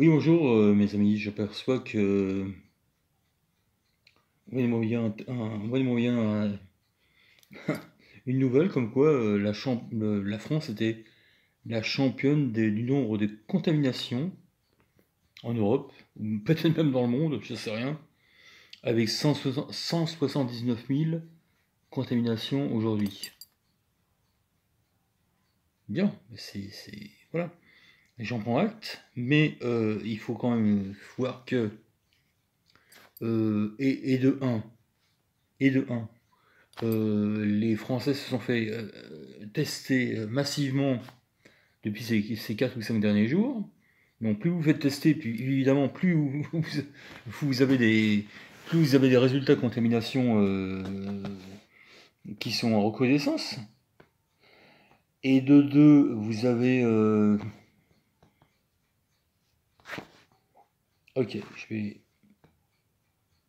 Oui, bonjour mes amis, j'aperçois que envoyez-moi bien une nouvelle comme quoi la France était la championne du nombre de contaminations en Europe, ou peut-être même dans le monde, je sais rien, avec 179 000 contaminations aujourd'hui. Bien, voilà, j'en prends acte, mais il faut quand même voir que, et de un, les Français se sont fait tester massivement depuis ces 4 ou 5 derniers jours. Donc plus vous faites tester, puis évidemment vous avez plus vous avez des résultats de contamination qui sont en recrudescence. Et de deux, vous avez... Ok, je vais...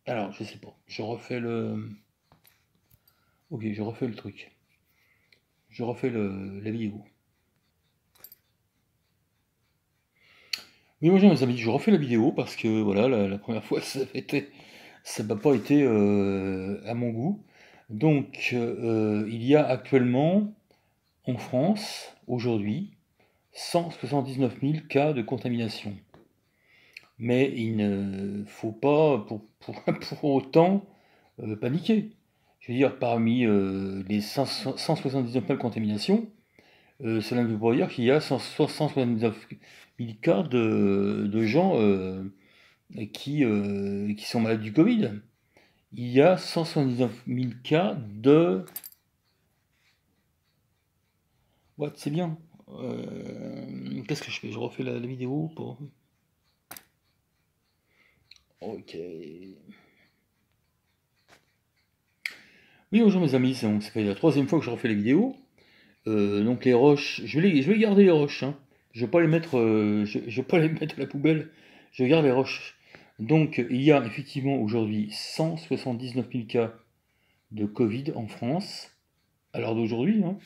Alors, je sais pas. Je refais le... Ok, je refais le truc. Je refais la vidéo. Oui, bonjour mes amis, je refais la vidéo parce que voilà, la première fois ça n'a pas été à mon goût. Donc, il y a actuellement en France, aujourd'hui, 179 000 cas de contamination. Mais il ne faut pas pour autant paniquer. Je veux dire, parmi les 179 000 contaminations, cela ne veut pas dire qu'il y a 179 000 cas de gens qui sont malades du Covid. Il y a 179 000 cas de... What, c'est bien. Qu'est-ce que je fais? Je refais la vidéo pour... Ok. Oui, bonjour mes amis, ça fait la troisième fois que je refais la vidéo. Donc les roches, je vais garder les roches, hein. Je vais pas les mettre, je vais pas les mettre à la poubelle. Je garde les roches. Donc il y a effectivement aujourd'hui 179 000 cas de Covid en France, à l'heure d'aujourd'hui, hein.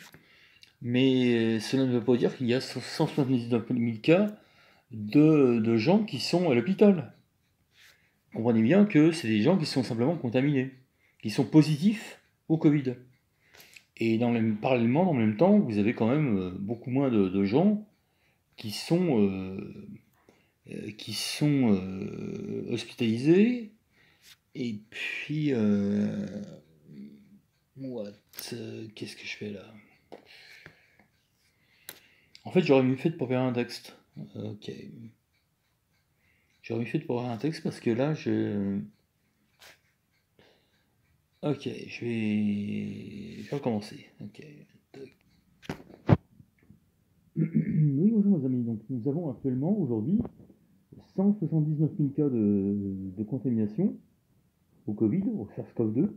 Mais cela ne veut pas dire qu'il y a 179 000 cas de gens qui sont à l'hôpital. Comprenez bien que c'est des gens qui sont simplement contaminés, qui sont positifs au Covid. Et parallèlement, dans le même temps, vous avez quand même beaucoup moins de gens qui sont, hospitalisés. Et puis, what, qu'est-ce que je fais là? En fait, j'aurais mieux fait de préparer un texte. Ok. J'aurais mieux fait de préparer un texte parce que là, Ok, je vais recommencer. Ok. Oui, bonjour mes amis. Donc, nous avons actuellement, aujourd'hui, 179 000 cas de contamination au Covid, au SARS-CoV-2.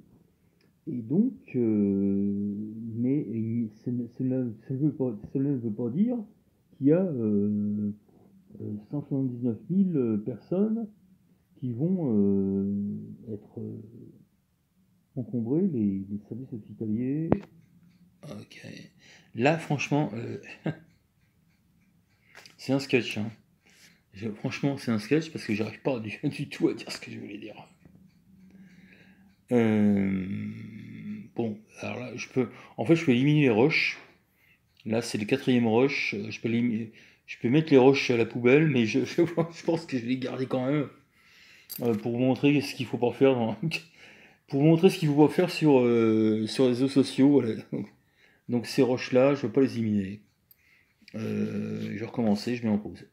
Et donc, mais cela ne veut pas dire qu'il y a 179 000 personnes qui vont être encombrer les services hospitaliers. Ok. Là, franchement, c'est un sketch, hein. Franchement, c'est un sketch parce que j'arrive pas du tout à dire ce que je voulais dire. Bon, alors là, en fait, je peux éliminer les roches. Là, c'est le quatrième roche. Je peux mettre les roches à la poubelle, mais je pense que je vais les garder quand même pour vous montrer ce qu'il faut pas faire pour vous montrer ce qu'il faut pas faire sur les réseaux sociaux. Voilà. Donc ces roches-là, je ne vais pas les éliminer. Je vais recommencer, je mets en pause.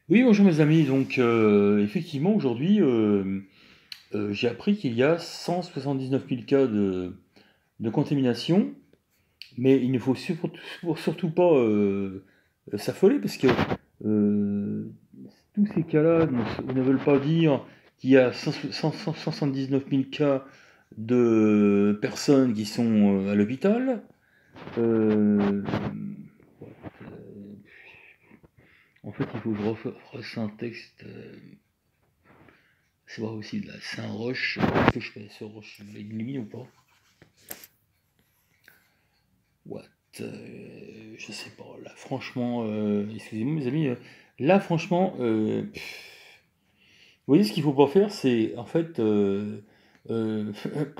Oui, bonjour mes amis. Donc effectivement, aujourd'hui, j'ai appris qu'il y a 179 000 cas de contamination, mais il ne faut surtout pas s'affoler parce que euh, tous ces cas-là ne veulent pas dire qu'il y a 179 000 cas de personnes qui sont à l'hôpital. Euh, En fait, il faut que je refasse un texte. C'est pas possible là. C'est un rush. Qu'est-ce que je fais? Ce rush, je l'élimine ou pas? What? je sais pas, là, franchement, excusez-moi, mes amis, là, franchement, vous voyez, ce qu'il faut pas faire, c'est, en fait,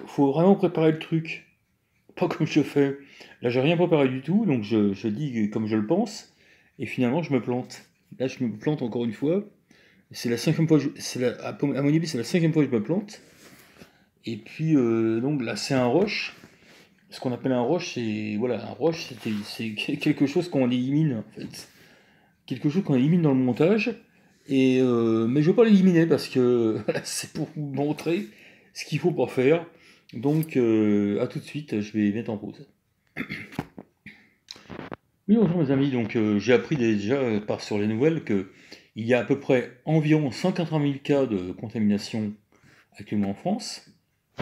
faut vraiment préparer le truc. Pas comme je fais. Là, j'ai rien préparé du tout, donc je dis comme je le pense, et finalement, je me plante. Là, je me plante encore une fois. C'est la cinquième fois, à mon avis, c'est la cinquième fois que je me plante. Et puis, donc là, c'est un rush. Ce qu'on appelle un rush, c'est voilà, un rush, c'est quelque chose qu'on élimine en fait, quelque chose qu'on élimine dans le montage. Et mais je veux pas l'éliminer parce que voilà, c'est pour vous montrer ce qu'il faut pas faire. Donc à tout de suite, je vais mettre en pause. Oui, bonjour mes amis. Donc j'ai appris déjà par sur les nouvelles que il y a à peu près environ 180 000 cas de contamination actuellement en France.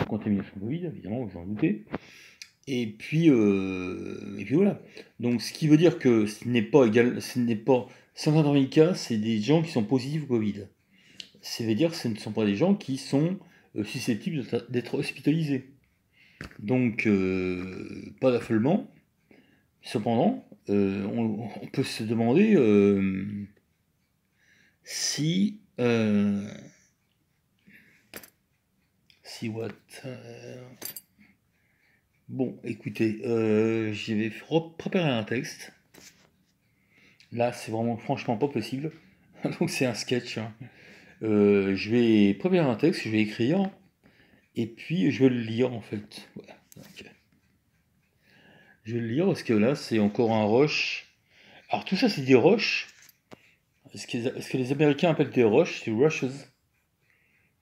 Contamination Covid, évidemment, vous en doutez. Et puis voilà. Donc, ce qui veut dire que ce n'est pas 50 000 cas, c'est des gens qui sont positifs au Covid. Ça veut dire que ce ne sont pas des gens qui sont susceptibles d'être hospitalisés. Donc, pas d'affolement. Cependant, on peut se demander si, si what bon, écoutez, je vais préparer un texte. Là, c'est vraiment franchement pas possible. Donc c'est un sketch, hein. Je vais préparer un texte, je vais écrire, et puis je vais le lire en fait. Voilà. Donc, je vais le lire parce que là, c'est encore un rush. Alors tout ça, c'est des rushs. Ce que les Américains appellent des rushs, c'est rushes.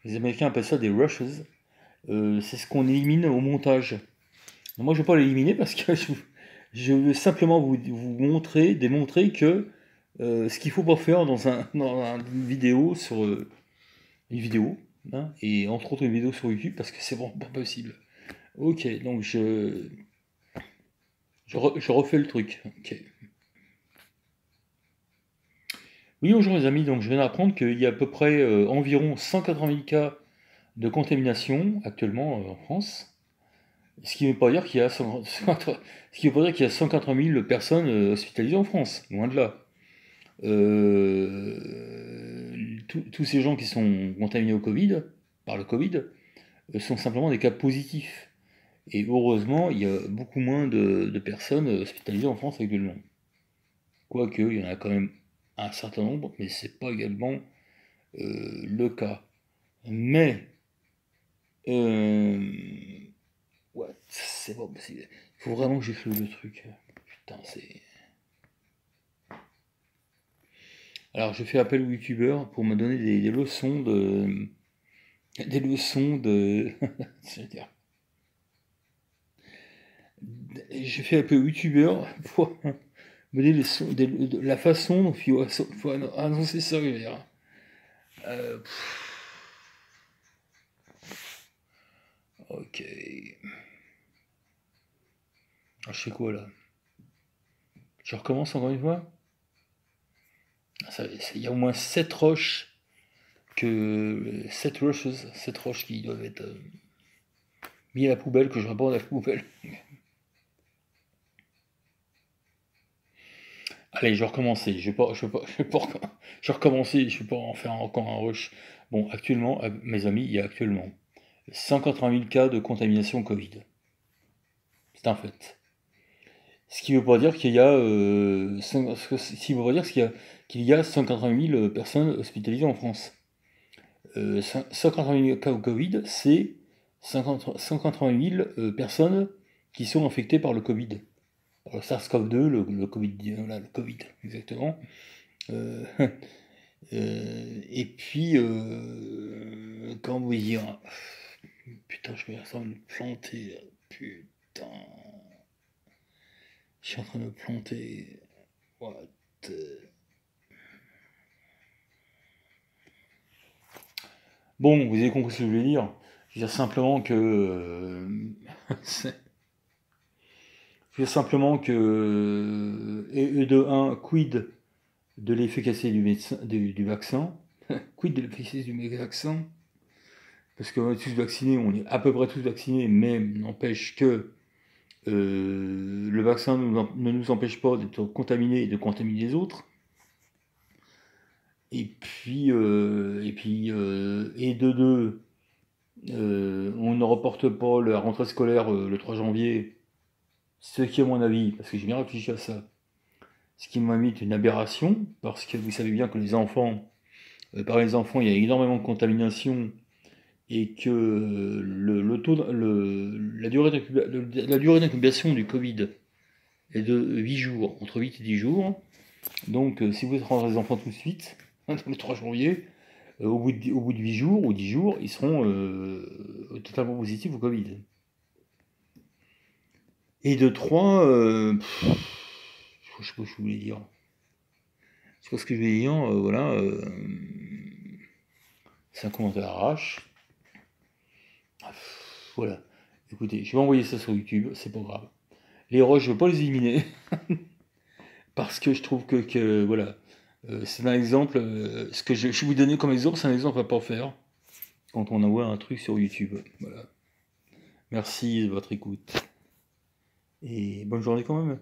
Les Américains appellent ça des rushes. C'est ce qu'on élimine au montage. Moi, je ne vais pas l'éliminer parce que je veux simplement vous démontrer que ce qu'il faut pas faire dans une vidéo une vidéo, hein, et entre autres une vidéo sur YouTube parce que c'est vraiment pas possible. Ok, donc je refais le truc. Ok. Oui, bonjour les amis, donc je viens d'apprendre qu'il y a à peu près environ 180 000 cas de contamination actuellement en France. Ce qui ne veut pas dire qu'il y a 180 000 personnes hospitalisées en France, loin de là. Tous ces gens qui sont contaminés par le Covid, sont simplement des cas positifs. Et heureusement, il y a beaucoup moins de personnes hospitalisées en France actuellement. Quoique, il y en a quand même un certain nombre, mais c'est pas également le cas. Mais, euh, ouais, c'est pas possible. Il faut vraiment que j'écrive le truc. Putain, c'est. Alors, je fais appel aux youtubeurs pour me donner des leçons de. Des leçons de. Je veux dire, je fais appel aux youtubeurs pour me donner la façon dont faut annoncer ça, je veux dire. Euh, ok. Alors, je fais quoi là? Je recommence encore une fois? Il y a au moins 7 roches 7 roches qui doivent être mis à la poubelle, que je réponds à la poubelle. Allez, je vais recommencer. Je vais recommencer. Je vais pas en faire encore un rush. Bon, actuellement, mes amis, il y a actuellement 180 000 cas de contamination Covid. C'est un fait. Ce qui ne veut pas dire qu'il y a, ce qui veut pas dire qu'il y a 180 000 personnes hospitalisées en France. 180 000 cas au Covid, c'est 180 000 personnes qui sont infectées par le Covid. Par le SARS-CoV-2, le Covid, voilà, le Covid, exactement. Euh, et puis, comment vous dire? Putain, je vais en train de me planter. Putain. Je suis en train de me planter. What? Bon, vous avez compris ce que je voulais dire. Je veux dire simplement que. Je veux dire simplement que. Et de un, quid de l'efficacité du vaccin? Quid de l'efficacité du vaccin? Parce qu'on est tous vaccinés, on est à peu près tous vaccinés, mais n'empêche que Le vaccin ne nous empêche pas d'être contaminés et de contaminer les autres. Et de deux, on ne reporte pas la rentrée scolaire le 3 janvier, ce qui, à mon avis, parce que j'ai bien réfléchi à ça, ce qui m'a mis est une aberration, parce que vous savez bien que les enfants, par les enfants, il y a énormément de contamination et que la durée d'incubation du Covid est de 8 jours, entre 8 et 10 jours. Donc, si vous rentrez les enfants tout de suite, le 3 janvier, au bout de 8 jours ou 10 jours, ils seront totalement positifs au Covid. Et de 3, je sais pas ce que je voulais dire. Je sais pas ce que je voulais dire, voilà. C'est un commentaire arrache. Voilà. Écoutez, je vais envoyer ça sur YouTube, c'est pas grave. Les roches, je veux pas les éliminer, parce que je trouve voilà. C'est un exemple, ce que je vais vous donner comme exemple, c'est un exemple à pas faire quand on envoie un truc sur YouTube. Voilà. Merci de votre écoute. Et bonne journée quand même.